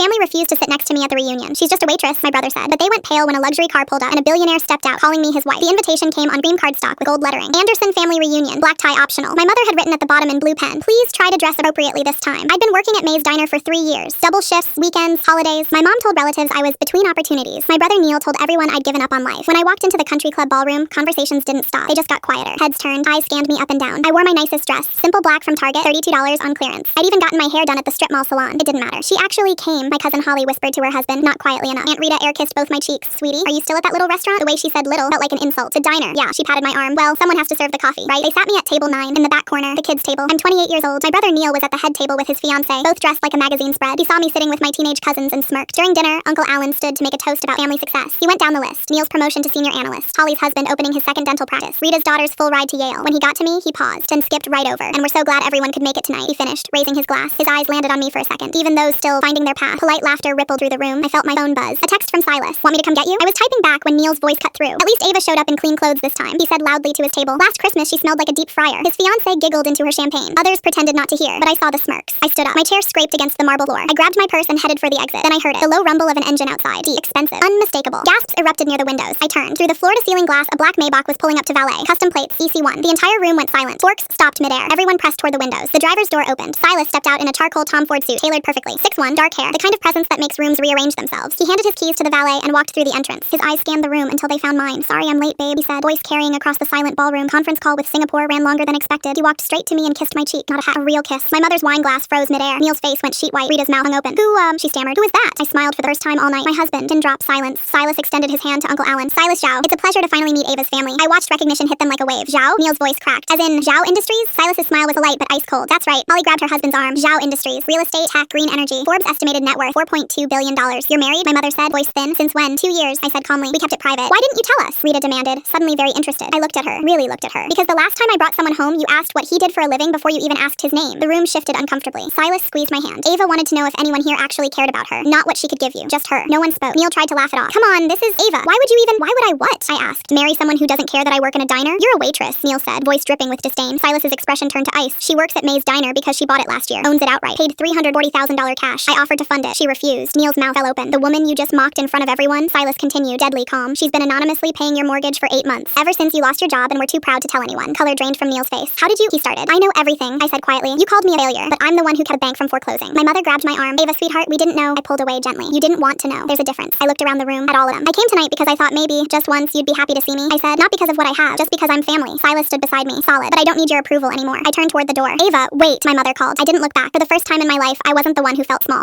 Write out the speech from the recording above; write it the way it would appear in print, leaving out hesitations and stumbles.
family refused to sit next to me at the reunion. She's just a waitress, my brother said. But they went pale when a luxury car pulled up and a billionaire stepped out, calling me his wife. The invitation came on cream cardstock with gold lettering. Anderson family reunion, black tie optional. My mother had written at the bottom in blue pen, please try to dress appropriately this time. I'd been working at May's Diner for 3 years. Double shifts, weekends, holidays. My mom told relatives I was between opportunities. My brother Neil told everyone I'd given up on life. When I walked into the country club ballroom, conversations didn't stop. They just got quieter. Heads turned, eyes scanned me up and down. I wore my nicest dress, simple black from Target, $32 on clearance. I'd even gotten my hair done at the strip mall salon. It didn't matter. She actually came, my cousin Holly whispered to her husband, not quietly enough. Aunt Rita air-kissed both my cheeks. Sweetie, are you still at that little restaurant? The way she said little felt like an insult. The diner. Yeah, she patted my arm. Well, someone has to serve the coffee, right? They sat me at table 9 in the back corner, the kids' table. I'm 28 years old. My brother Neil was at the head table with his fiancée, both dressed like a magazine spread. He saw me sitting with my teenage cousins and smirked. During dinner, Uncle Alan stood to make a toast about family success. He went down the list. Neil's promotion to senior analyst. Holly's husband opening his second dental practice. Rita's daughter's full ride to Yale. When he got to me, he paused and skipped right over. And we're so glad everyone could make it tonight. He finished, raising his glass. His eyes landed on me for a second. Even those still finding their path. Polite laughter rippled through the room. I felt my phone buzz. A text from Silas. Want me to come get you? I was typing back when Neil's voice cut through. At least Ava showed up in clean clothes this time. He said loudly to his table. Last Christmas she smelled like a deep fryer. His fiancée giggled into her champagne. Others pretended not to hear, but I saw the smirks. I stood up. My chair scraped against the marble floor. I grabbed my purse and headed for the exit. Then I heard it. The low rumble of an engine outside. Expensive. Unmistakable. Gasps erupted near the windows. I turned. Through the floor-to-ceiling glass, a black Maybach was pulling up to valet. Custom plates, EC1. The entire room went silent. Forks stopped midair. Everyone pressed toward the windows. The driver's door opened. Silas stepped out in a charcoal Tom Ford suit, tailored perfectly. 6'1", dark hair. The kind of presence that makes rooms rearrange themselves. He handed his keys to the valet and walked through the entrance. His eyes scanned the room until they found mine. Sorry I'm late, babe, he said. Voice carrying across the silent ballroom. Conference call with Singapore ran longer than expected. He walked straight to me and kissed my cheek. Not a hat, a real kiss. My mother's wine glass froze midair. Neil's face went sheet white. Rita's mouth hung open. She stammered. Who is that? I smiled for the first time all night. My husband. Didn't drop. Silence. Silas extended his hand to Uncle Alan. Silas Zhao. It's a pleasure to finally meet Ava's family. I watched recognition hit them like a wave. Zhao? Neil's voice cracked. As in, Zhao Industries? Silas's smile was light but ice cold. That's right. Holly grabbed her husband's arm. Zhao Industries. Real estate, tech, green energy. Forbes estimated net worth $4.2 billion. You're married? My mother said, voice thin. Since when? 2 years, I said calmly. We kept it private. Why didn't you tell us? Rita demanded, suddenly very interested. I looked at her. Really looked at her. Because the last time I brought someone home, you asked what he did for a living before you even asked his name. The room shifted uncomfortably. Silas squeezed my hand. Ava wanted to know if anyone here actually cared about her. Not what she could give you. Just her. No one spoke. Neil tried to laugh it off. Come on, this is Ava. Why would I what? I asked. Marry someone who doesn't care that I work in a diner? You're a waitress, Neil said, voice dripping with disdain. Silas's expression turned to ice. She works at May's Diner because she bought it last year. Owns it outright. Paid $340,000 cash. I offered to fund it. She refused. Neil's mouth fell open. The woman you just mocked in front of everyone? Silas continued, deadly calm. She's been anonymously paying your mortgage for 8 months. Ever since you lost your job and were too proud to tell anyone. Color drained from Neil's face. How did you? He started. I know everything, I said quietly. You called me a failure, but I'm the one who kept the bank from foreclosing. My mother grabbed my arm. Ava, sweetheart, we didn't know. I pulled away gently. You didn't want to know. There's a difference. I looked around the room at all of them. I came tonight because I thought maybe, just once, you'd be happy to see me. I said, not because of what I have, just because I'm family. Silas stood beside me, solid. But I don't need your approval anymore. I turned toward the door. Ava, wait, my mother called. I didn't look back. For the first time in my life, I wasn't the one who felt small.